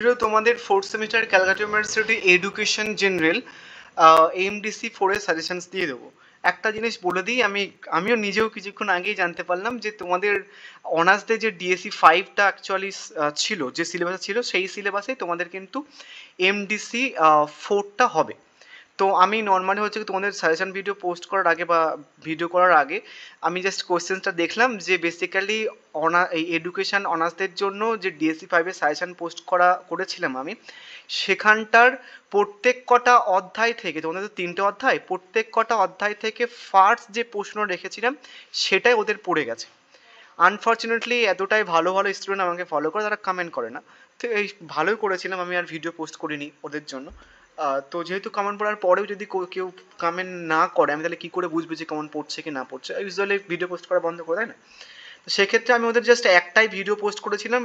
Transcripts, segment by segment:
তোমাদের fourth semester Calcutta university education general MDC 4 এর suggestions দিয়ে দেবো। একটা জিনিস বলে দিই, আমিও নিজেও কিছুক্ষণ আগেই জানতে পারলাম যে তোমাদের অনার্সদের যে ডিএসসি 5টা অ্যাকচুয়ালি ছিল, যে সিলেবাসে ছিল সেই সিলেবাসে তোমাদের কিন্তু এমডিসি 4টা হবে। তো আমি নর্মালি হচ্ছে তোমাদের সাজেশন ভিডিও পোস্ট করার আগে বা ভিডিও করার আগে আমি জাস্ট কোয়েশ্চেন্সটা দেখলাম যে বেসিক্যালি এই এডুকেশন অনার্সদের জন্য যে ডিএসসি 5-এর সাজেশন পোস্ট করেছিলাম আমি, সেখানটার প্রত্যেক কটা অধ্যায় থেকে, তোমাদের তো 3টে অধ্যায়, প্রত্যেক কটা অধ্যায় থেকে ফার্স্ট যে প্রশ্ন রেখেছিলাম সেটাই ওদের পড়ে গেছে। আনফর্চুনেটলি এতটাই ভালো ভালো স্টুডেন্ট আমাকে ফলো করে, তারা কমেন্ট করে না। তো এই ভালোই করেছিলাম, আমি আর ভিডিও পোস্ট করিনি ওদের জন্য। তো যেহেতু কমেন্ট পড়ার পরেও যদি কেউ কমেন্ট না করে, আমি তাহলে কী করে বুঝবো যে কমেন্ট পড়ছে কি না পড়ছে? ইউজুয়ালি ভিডিও পোস্ট করা বন্ধ করে দেয় না। তো সেক্ষেত্রে আমি ওদের জাস্ট একটাই ভিডিও পোস্ট করেছিলাম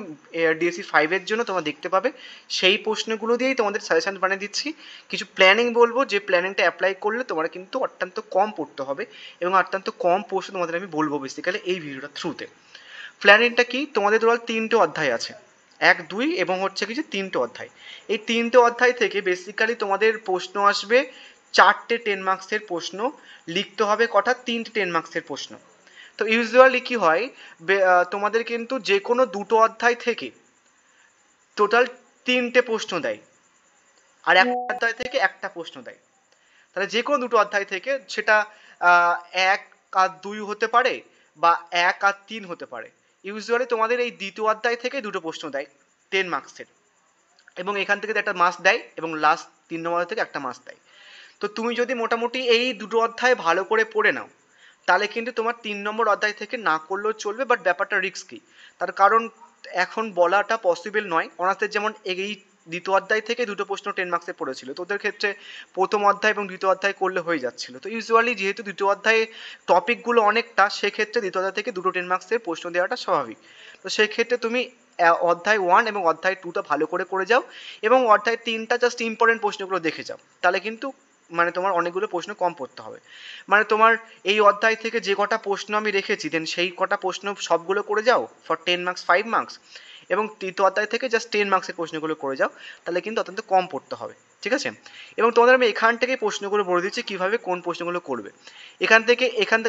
ডিএসসি 5-এর জন্য, তোমরা দেখতে পাবে। সেই প্রশ্নগুলো দিয়েই তোমাদের সাজেশন বানিয়ে দিচ্ছি। কিছু প্ল্যানিং বলবো, যে প্ল্যানিংটা অ্যাপ্লাই করলে তোমরা কিন্তু অত্যন্ত কম পড়তে হবে এবং অত্যন্ত কম প্রশ্ন তোমাদের আমি বলবো বেসিক্যালি এই ভিডিওটার থ্রুতে। প্ল্যানিংটা কি, তোমাদের টোটাল 3টে অধ্যায় আছে, 1, 2 এবং হচ্ছে কিছু 3টে অধ্যায়। এই 3টে অধ্যায় থেকে বেসিক্যালি তোমাদের প্রশ্ন আসবে 4টে 10 মার্কসের প্রশ্ন, লিখতে হবে কটা, 3টে 10 মার্কসের প্রশ্ন। তো ইউজুয়ালি কি হয়, তোমাদের কিন্তু যে কোনো দুটো অধ্যায় থেকে টোটাল 3টে প্রশ্ন দেয়, আর একটা অধ্যায় থেকে একটা প্রশ্ন দেয়। তাহলে যে কোনো দুটো অধ্যায় থেকে সেটা 1 আর 2 হতে পারে বা 1 আর 3 হতে পারে। ইউজুয়ালি তোমাদের এই দ্বিতীয় অধ্যায় থেকে দুটো প্রশ্ন দেয় 10 মার্কসের, এবং এখান থেকে একটা মার্কস দেয়, এবং লাস্ট 3 নম্বর থেকে একটা মার্কস দেয়। তো তুমি যদি মোটামুটি এই দুটো অধ্যায় ভালো করে পড়ে নাও, তাহলে কিন্তু তোমার 3 নম্বর অধ্যায় থেকে না করলেও চলবে, বাট ব্যাপারটা রিস্কি। তার কারণ এখন বলাটা পসিবল নয়। অনার্সদের যেমন এই দ্বিতীয় অধ্যায় থেকে দুটো প্রশ্ন 10 মার্কসে পড়েছিল, তো ওদের ক্ষেত্রে প্রথম অধ্যায় এবং দ্বিতীয় অধ্যায় করলে হয়ে যাচ্ছিল। তো ইউজুয়ালি যেহেতু দ্বিতীয় অধ্যায়ে টপিকগুলো অনেকটা, সেক্ষেত্রে দ্বিতীয় অধ্যায় থেকে দুটো 10 মার্কসের প্রশ্ন দেওয়াটা স্বাভাবিক। তো সেক্ষেত্রে তুমি অধ্যায় 1 এবং অধ্যায় 2টা ভালো করে যাও, এবং অধ্যায় 3টা জাস্ট ইম্পর্টেন্ট প্রশ্নগুলো দেখে যাও, তাহলে কিন্তু মানে তোমার অনেকগুলো প্রশ্ন কম পড়তে হবে। মানে তোমার এই অধ্যায় থেকে যে কটা প্রশ্ন আমি রেখেছি, দেন সেই কটা প্রশ্ন সবগুলো করে যাও ফর 10 মার্কস 5 মার্কস, এবং তৃতীয় অধ্যায় থেকে জাস্ট 10 মার্কসের প্রশ্নগুলো করে যাও, তাহলে কিন্তু অত্যন্ত কম পড়তে হবে। ঠিক আছে? এবং তোমাদের আমি এখান থেকেই প্রশ্নগুলো বলে দিচ্ছি কীভাবে কোন প্রশ্নগুলো করবে। এখান থেকে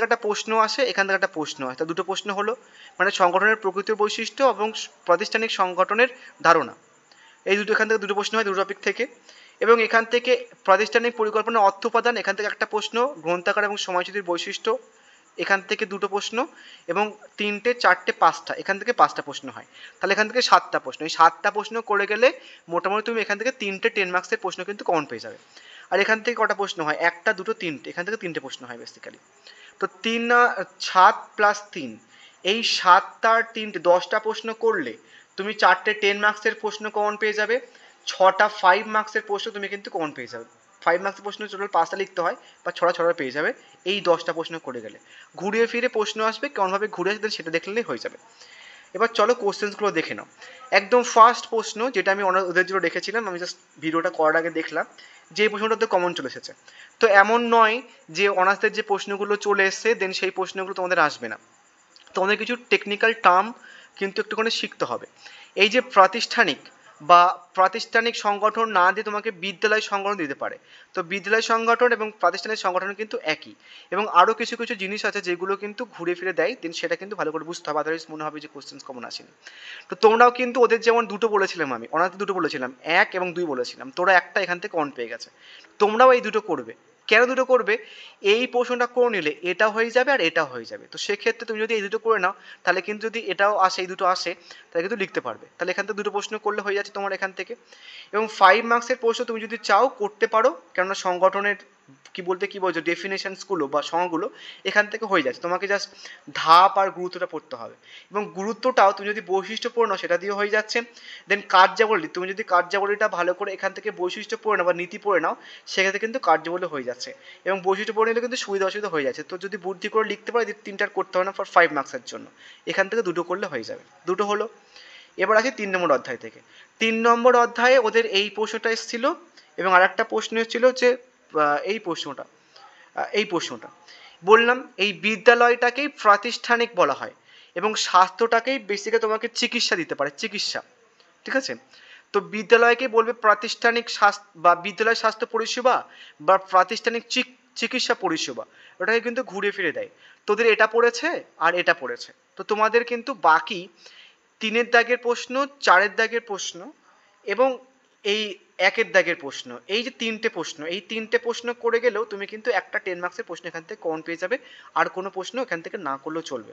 একটা প্রশ্ন আসে, এখান থেকে একটা প্রশ্ন আসে, তা দুটো প্রশ্ন হলো মানে সংগঠনের প্রকৃত বৈশিষ্ট্য এবং প্রাতিষ্ঠানিক সংগঠনের ধারণা। এই দুটো, এখান থেকে দুটো প্রশ্ন হয় দুটো টপিক থেকে। এবং এখান থেকে প্রাতিষ্ঠানিক পরিকল্পনার অর্থ উপাদান, এখান থেকে একটা প্রশ্ন, গ্রন্থাগার এবং সময়সূচির বৈশিষ্ট্য, এখান থেকে দুটো প্রশ্ন, এবং 3টে 4টে 5টা, এখান থেকে 5টা প্রশ্ন হয়। তাহলে এখান থেকে 7টা প্রশ্ন, এই 7টা প্রশ্ন করে গেলে মোটামুটি তুমি এখান থেকে 3টে 10 মার্কসের প্রশ্ন কিন্তু কমন পেয়ে যাবে। আর এখান থেকে কটা প্রশ্ন হয়, একটা দুটো 3টে, এখান থেকে 3টে প্রশ্ন হয় বেসিক্যালি। তো 7 প্লাস 3, এই 7 আর 3টে 10টা প্রশ্ন করলে তুমি 4টে 10 মার্কসের প্রশ্ন কমন পেয়ে যাবে, 6টা 5 মার্কসের প্রশ্ন তুমি কিন্তু কমন পেয়ে যাবে। 5 মার্কসের প্রশ্ন টোটাল 5টা লিখতে হয়, বা 6টা পেয়ে যাবে এই 10টা প্রশ্ন করে গেলে। ঘুরিয়ে ফিরে প্রশ্ন আসবে, কেমনভাবে ঘুরে আসবে সেটা দেখলেই হয়ে যাবে। এবার চলো কোশ্চেন্সগুলো দেখে নাও। একদম ফার্স্ট প্রশ্ন, যেটা আমি ওদের জন্য রেখেছিলাম, আমি জাস্ট ভিডিওটা করার আগে দেখলাম যে এই প্রশ্নটাতে কমন চলে এসেছে। তো এমন নয় যে অনার্সদের যে প্রশ্নগুলো চলে এসছে দেন সেই প্রশ্নগুলো তোমাদের আসবে না, তোমাদের কিছু টেকনিক্যাল টার্ম কিন্তু একটুখানি শিখতে হবে। এই যে প্রাতিষ্ঠানিক বা প্রাতিষ্ঠানিক সংগঠন না দিয়ে তোমাকে বিদ্যালয় সংগঠন দিতে পারে, তো বিদ্যালয় সংগঠন এবং প্রাতিষ্ঠানিক সংগঠন কিন্তু একই, এবং আরও কিছু কিছু জিনিস আছে যেগুলো কিন্তু ঘুরে ফিরে দেয়, দেন সেটা কিন্তু ভালো করে বুঝতে হবে, আদারওয়াইজ মনে হবে যে কোশ্চেন্স কমন আসেনি। তো তোমরাও কিন্তু ওদের যেমন দুটো বলেছিলাম, আমি অনার্সে দুটো বলেছিলাম, 1 এবং 2 বলেছিলাম, তোরা একটা এখান থেকে অন পেয়ে গেছে। তোমরাও এই দুটো করবে। কেন দুটো করবে? এই প্রশ্নটা করে নিলে এটা হয়ে যাবে আর এটা হয়ে যাবে। তো সেক্ষেত্রে তুমি যদি এই দুটো করে নাও, তাহলে কিন্তু যদি এটাও আসে, এই দুটো আসে, তাহলে কিন্তু লিখতে পারবে। তাহলে এখান থেকে দুটো প্রশ্ন করলে হয়ে যাচ্ছে তোমার এখান থেকে। এবং 5 মার্কসের প্রশ্ন তুমি যদি চাও করতে পারো, কেননা সংগঠনের কি বলছো ডেফিনেশনসগুলো বা সংজ্ঞাগুলো এখান থেকে হয়ে যাচ্ছে, তোমাকে জাস্ট ধাপ আর গুরুত্বটা পড়তে হবে। এবং গুরুত্বটাও তুমি যদি বৈশিষ্ট্য পড়ে নাও সেটা দিয়ে হয়ে যাচ্ছে। দেন কার্যাবলী, তুমি যদি কার্যাবলীটা ভালো করে এখান থেকে বৈশিষ্ট্য পড়ে নাও বা নীতি পড়ে নাও, সেক্ষেত্রে কিন্তু কার্যাবলী হয়ে যাচ্ছে, এবং বৈশিষ্ট্য পড়ে নিলে কিন্তু সুবিধা অসুবিধা হয়ে যাচ্ছে। তো যদি বুদ্ধি করে লিখতে পারো, 3টার করতে হবে না ফর 5 মার্কসের জন্য, এখান থেকে দুটো করলে হয়ে যাবে। দুটো হলো। এবার আছে 3 নম্বর অধ্যায় থেকে। 3 নম্বর অধ্যায়ে ওদের এই প্রশ্নটা এসেছিল, এবং আর একটা প্রশ্ন এসেছিল যে এই প্রশ্নটা বললাম, এই বিদ্যালয়টাকেই প্রাতিষ্ঠানিক বলা হয়, এবং স্বাস্থ্যটাকেই বেসিক্যালি তোমাকে চিকিৎসা দিতে পারে, চিকিৎসা। ঠিক আছে? তো বিদ্যালয়কে বলবে প্রাতিষ্ঠানিক স্বাস্থ্য বা বিদ্যালয় স্বাস্থ্য পরিষেবা বা প্রাতিষ্ঠানিক চিকিৎসা পরিষেবা, ওটাকে কিন্তু ঘুরে ফিরে দেয়। তোদের এটা পড়েছে আর এটা পড়েছে, তো তোমাদের কিন্তু বাকি 3-এর দাগের প্রশ্ন, 4-এর দাগের প্রশ্ন এবং এই 1-এর দাগের প্রশ্ন, এই যে 3টে প্রশ্ন, এই 3টে প্রশ্ন করে গেলেও তুমি কিন্তু একটা 10 মার্কসের প্রশ্ন এখান থেকে কমন পেয়ে যাবে, আর কোনো প্রশ্ন এখান থেকে না করলেও চলবে।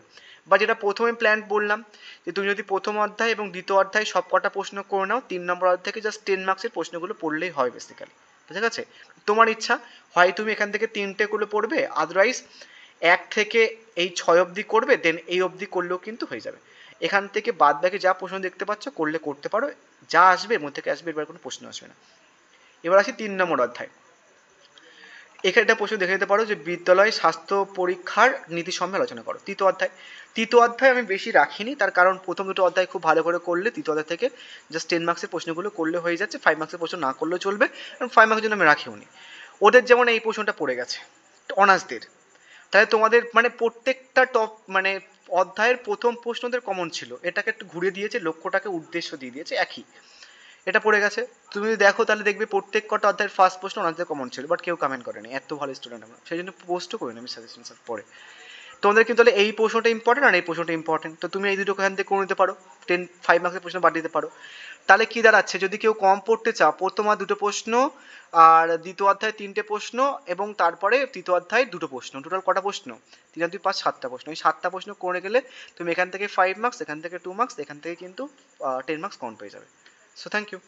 বা যেটা প্রথমে প্ল্যান বললাম যে তুমি যদি প্রথম অধ্যায় এবং দ্বিতীয় অধ্যায় সব কটা প্রশ্ন করে নাও, 3 নম্বর অধ্যায় থেকে জাস্ট 10 মার্কসের প্রশ্নগুলো পড়লেই হয় বেসিক্যালি। ঠিক আছে, তোমার ইচ্ছা, হয় তুমি এখান থেকে 3টে গুলো পড়বে, আদারওয়াইজ 1 থেকে এই 6 অবধি করবে, দেন এই অবধি করলেও কিন্তু হয়ে যাবে। এখান থেকে বাদ বাকি যা প্রশ্ন দেখতে পাচ্ছ করলে করতে পারো, যা আসবে এর মধ্যে থেকে আসবে, এবার কোনো প্রশ্ন আসবে না। এবার আসি 3 নম্বর অধ্যায়। এখানে একটা প্রশ্ন দেখে নিতে পারো যে বিদ্যালয় স্বাস্থ্য পরীক্ষার নীতি সম্বন্ধে আলোচনা করো। তৃতীয় অধ্যায় আমি বেশি রাখিনি, তার কারণ প্রথম দুটো অধ্যায় খুব ভালো করে করলে তৃতীয় অধ্যায় থেকে জাস্ট 10 মার্কসের প্রশ্নগুলো করলে হয়ে যাচ্ছে, 5 মার্কসের প্রশ্ন না করলেও চলবে, কারণ 5 মার্কের জন্য আমি রাখিও নি। ওদের যেমন এই প্রশ্নটা পড়ে গেছে অনার্সদের, তাহলে তোমাদের মানে প্রত্যেকটা টপ মানে অধ্যায়ের প্রথম প্রশ্ন ওদের কমন ছিল, এটাকে একটু ঘুরে দিয়েছে, লক্ষ্যটাকে উদ্দেশ্য দিয়ে দিয়েছে একই, এটা পড়ে গেছে। তুমি যদি দেখো তাহলে দেখবে প্রত্যেক কটা অধ্যায়ের ফার্স্ট প্রশ্ন ওনাদের কমন ছিল, বাট কেউ কমেন্ট করেনি, এত ভালো স্টুডেন্ট আমরা, সেই জন্য পোস্টও করিনি আমি সাজেশন পড়ে। তোমাদের কিন্তু তাহলে এই প্রশ্নটা ইম্পর্টেন্ট আর এই প্রশ্নটা ইম্পর্টেন্ট, তো তুমি এই দুটো এখান থেকে করে নিতে পারো, 5 মার্কের প্রশ্ন বাদ দিতে পারো। তাহলে কি দাঁড়াচ্ছে, যদি কেউ কম পড়তে চাও, প্রথম আর দুটো প্রশ্ন, আর দ্বিতীয় অধ্যায় 3টে প্রশ্ন, এবং তারপরে তৃতীয় অধ্যায় 2টো প্রশ্ন, টোটাল কটা প্রশ্ন, 3 আর 2 5, 7টা প্রশ্ন। এই 7টা প্রশ্ন করে গেলে তুমি এখান থেকে 5 মার্কস, এখান থেকে 2 মার্কস, এখান থেকে কিন্তু 10 মার্কস কমন পেয়ে যাবে। So thank you.